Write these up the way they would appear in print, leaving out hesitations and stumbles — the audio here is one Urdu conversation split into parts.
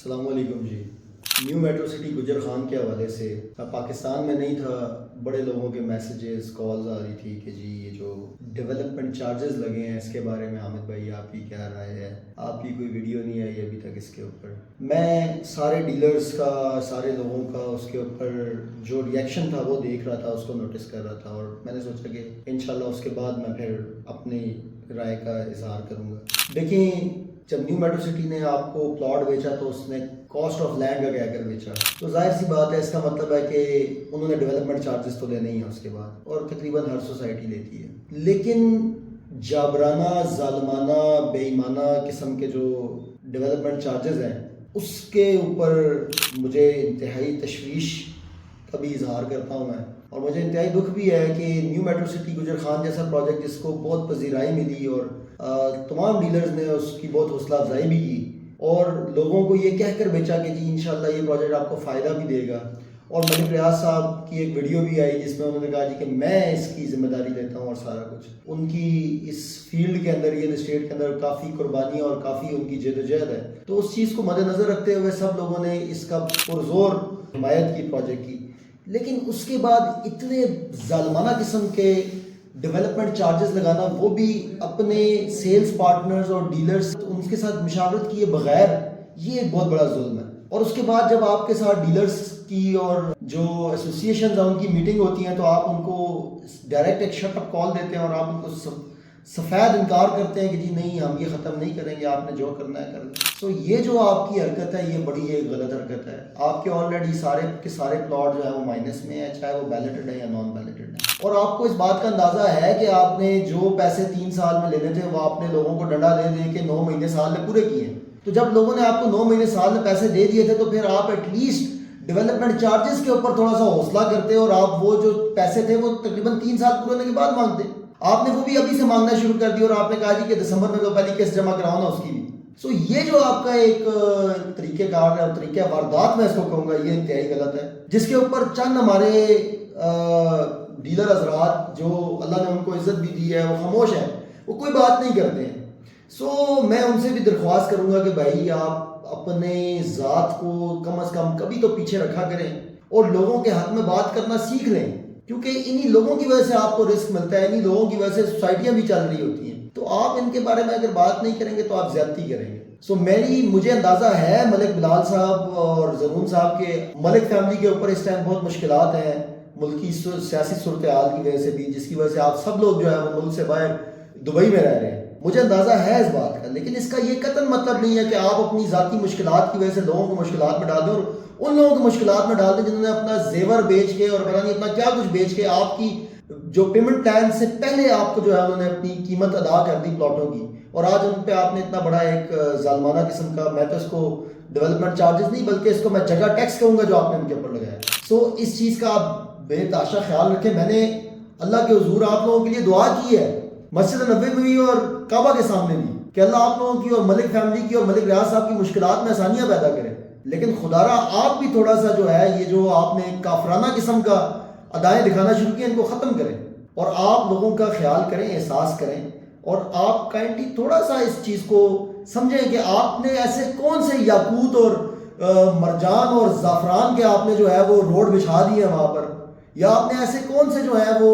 السلام علیکم جی. نیو میٹرو سٹی گجر خان کے حوالے سے پاکستان میں نہیں تھا، بڑے لوگوں کے میسیجز کالز آ رہی تھی کہ جی یہ جو ڈیولپمنٹ چارجز لگے ہیں اس کے بارے میں حامد بھائی آپ کی کیا رائے ہے؟ آپ کی کوئی ویڈیو نہیں آئی ابھی تک اس کے اوپر. میں سارے ڈیلرز کا، سارے لوگوں کا اس کے اوپر جو ریئیکشن تھا وہ دیکھ رہا تھا، اس کو نوٹس کر رہا تھا، اور میں نے سوچا کہ انشاءاللہ اس کے بعد میں پھر اپنی رائے کا اظہار کروں گا. دیکھیں، جب نیو میٹرو سٹی نے آپ کو پلاٹ بیچا تو اس نے کاسٹ آف لینڈ کا کہہ کر بیچا، تو ظاہر سی بات ہے اس کا مطلب ہے کہ انہوں نے ڈیولپمنٹ چارجز تو لینے ہی ہیں اس کے بعد، اور تقریباً ہر سوسائٹی لیتی ہے. لیکن جابرانہ، ظالمانہ، بے ایمانہ قسم کے جو ڈیولپمنٹ چارجز ہیں اس کے اوپر مجھے انتہائی تشویش کا بھی اظہار کرتا ہوں میں، اور مجھے انتہائی دکھ بھی ہے کہ نیو میٹرو سٹی گجر خان جیسا پروجیکٹ جس کو بہت پذیرائی ملی اور تمام ڈیلرز نے اس کی بہت حوصلہ افزائی بھی کی اور لوگوں کو یہ کہہ کر بیچا کہ جی انشاءاللہ یہ پروجیکٹ آپ کو فائدہ بھی دے گا. اور ملک ریاض صاحب کی ایک ویڈیو بھی آئی جس میں انہوں نے کہا جی کہ میں اس کی ذمہ داری لیتا ہوں اور سارا کچھ. ان کی اس فیلڈ کے اندر، ریئل اسٹیٹ کے اندر کافی قربانیاں اور کافی ان کی جد و جہد ہے، تو اس چیز کو مد نظر رکھتے ہوئے سب لوگوں نے اس کا پرزور حمایت کی پروجیکٹ کی. لیکن اس کے بعد اتنے ظالمانہ قسم کے ڈیولپمنٹ چارجز لگانا، وہ بھی اپنے سیلز پارٹنرز اور ڈیلرز ان کے ساتھ مشاورت کیے بغیر، یہ ایک بہت بڑا ظلم ہے. اور اس کے بعد جب آپ کے ساتھ ڈیلرز کی اور جو ایسوسیشنز ہیں ان کی میٹنگ ہوتی ہیں تو آپ ان کو ڈائریکٹ ایک شٹ اپ کال دیتے ہیں اور آپ ان کو سفید انکار کرتے ہیں کہ جی نہیں، ہم یہ ختم نہیں کریں گے، آپ نے جو کرنا ہے کر لیں. سو یہ جو آپ کی حرکت ہے یہ بڑی ایک غلط حرکت ہے. آپ کے آلریڈی سارے کے سارے پلاٹ جو ہے وہ مائنس میں ہیں، چاہے وہ بیلٹڈ ہے یا نان بیلٹڈ ہے. اور آپ کو اس بات کا اندازہ ہے کہ آپ نے جو پیسے 3 سال میں لینے تھے وہ آپ نے لوگوں کو ڈنڈا دے دے کے 9 مہینے سال میں پورے کیے. تو جب لوگوں نے آپ کو 9 مہینے سال میں پیسے دے دیے تھے تو پھر آپ ایٹ لیسٹ ڈیولپمنٹ چارجز کے اوپر تھوڑا سا حوصلہ کرتے اور آپ وہ جو پیسے تھے وہ تقریباً 3 سال پورے ہونے کے بعد مانگتے. آپ نے وہ بھی ابھی سے مانگنا شروع کر دیا اور آپ نے کہا جی کہ دسمبر میں تو پہلی قسط جمع کراؤ نا اس کی بھی. سو یہ جو آپ کا ایک طریقہ کار ہے اور طریقہ واردات میں اس کو کہوں گا، یہ انتہائی غلط ہے، جس کے اوپر چند ہمارے ڈیلر حضرات جو اللہ نے ان کو عزت بھی دی ہے وہ خاموش ہیں، وہ کوئی بات نہیں کرتے ہیں. سو میں ان سے بھی درخواست کروں گا کہ بھائی آپ اپنے ذات کو کم از کم کبھی تو پیچھے رکھا کریں اور لوگوں کے حق میں بات کرنا سیکھ لیں، کیونکہ انہی لوگوں کی وجہ سے آپ کو رزق ملتا ہے، انہی لوگوں کی وجہ سے سوسائٹیاں بھی چل رہی ہوتی ہیں. تو آپ ان کے بارے میں اگر بات نہیں کریں گے تو آپ زیادتی کریں گے. سو مجھے اندازہ ہے ملک بلال صاحب اور زرون صاحب کے ملک فیملی کے اوپر اس ٹائم بہت مشکلات ہیں ملکی سیاسی صورتحال کی وجہ سے بھی، جس کی وجہ سے آپ سب لوگ جو ہے وہ ملک سے باہر دبئی میں رہ رہے ہیں. مجھے اندازہ ہے اس بات کا، لیکن اس کا یہ قطعاً مطلب نہیں ہے کہ آپ اپنی ذاتی مشکلات کی وجہ سے لوگوں کو مشکلات میں ڈال دیں، اور ان لوگوں کو مشکلات میں ڈال دیں جنہوں نے اپنا زیور بیچ کے اور پتہ نہیں اپنا کیا کچھ بیچ کے آپ کی جو پیمنٹ پلان سے پہلے آپ کو جو ہے انہوں نے اپنی قیمت ادا کر دی پلاٹوں کی، اور آج ان پہ آپ نے اتنا بڑا ایک ظالمانہ قسم کا، میں تو اس کو ڈیولپمنٹ چارجز نہیں بلکہ اس کو میں جگہ ٹیکس کہوں گا جو آپ نے ان کے اوپر لگایا. سو اس چیز کا آپ بے تحاشا خیال رکھیں. میں نے اللہ کے حضور آپ لوگوں کے لیے دعا کی ہے، مسجد نبوی میں بھی اور کعبہ کے سامنے بھی، کہ اللہ آپ لوگوں کی اور ملک فیملی کی اور ملک ریاض صاحب کی مشکلات میں آسانیاں پیدا کرے. لیکن خدا را آپ بھی تھوڑا سا جو ہے یہ جو آپ نے کافرانہ قسم کا ادائیں دکھانا شروع کی ان کو ختم کریں اور آپ لوگوں کا خیال کریں، احساس کریں، اور آپ کائنڈلی تھوڑا سا اس چیز کو سمجھیں کہ آپ نے ایسے کون سے یاقوت اور مرجان اور زعفران کے آپ نے جو ہے وہ روڈ بچھا دیے وہاں پر، یا آپ نے ایسے کون سے جو ہے وہ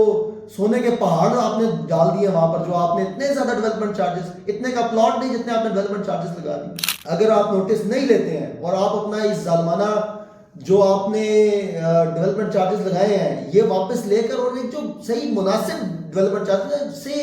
سونے کے پہاڑ آپ نے ڈال دیے وہاں پر جو آپ نے اتنے زیادہ ڈیولپمنٹ چارجز، اتنے کا پلاٹ نہیں جتنے آپ نے ڈیولپمنٹ چارجز لگا دی. اگر آپ نوٹس نہیں لیتے ہیں اور آپ اپنا اس ظالمانہ جو آپ نے ڈیولپمنٹ چارجز لگائے ہیں یہ واپس لے کر، اور ایک جو صحیح مناسب ڈیولپمنٹ چارجز سے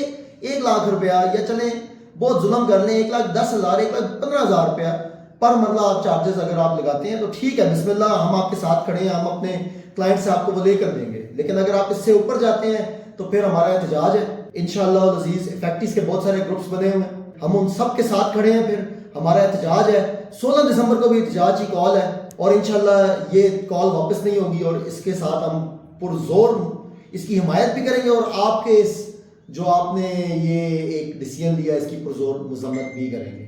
1 لاکھ روپیہ، یا چلیں بہت ظلم کر لیں 1,10,000 1,15,000 روپیہ پر مرلہ آپ چارجز اگر آپ لگاتے ہیں تو ٹھیک ہے، بسم اللہ، ہم آپ کے ساتھ کھڑے ہیں، ہم اپنے کلائنٹ سے آپ کو وہ لے کر دیں گے. لیکن اگر آپ اس سے اوپر جاتے ہیں تو پھر ہمارا احتجاج ہے انشاءاللہ العزیز. فیکٹریز کے بہت سارے گروپس بنے ہوئے ہیں، ہم ان سب کے ساتھ کھڑے ہیں. پھر ہمارا احتجاج ہے 16 دسمبر کو بھی احتجاج کی کال ہے، اور انشاءاللہ یہ کال واپس نہیں ہوگی، اور اس کے ساتھ ہم پرزور اس کی حمایت بھی کریں گے، اور آپ کے اس جو آپ نے یہ ایک ڈیسیژن لیا اس کی پرزور مذمت بھی کریں گے.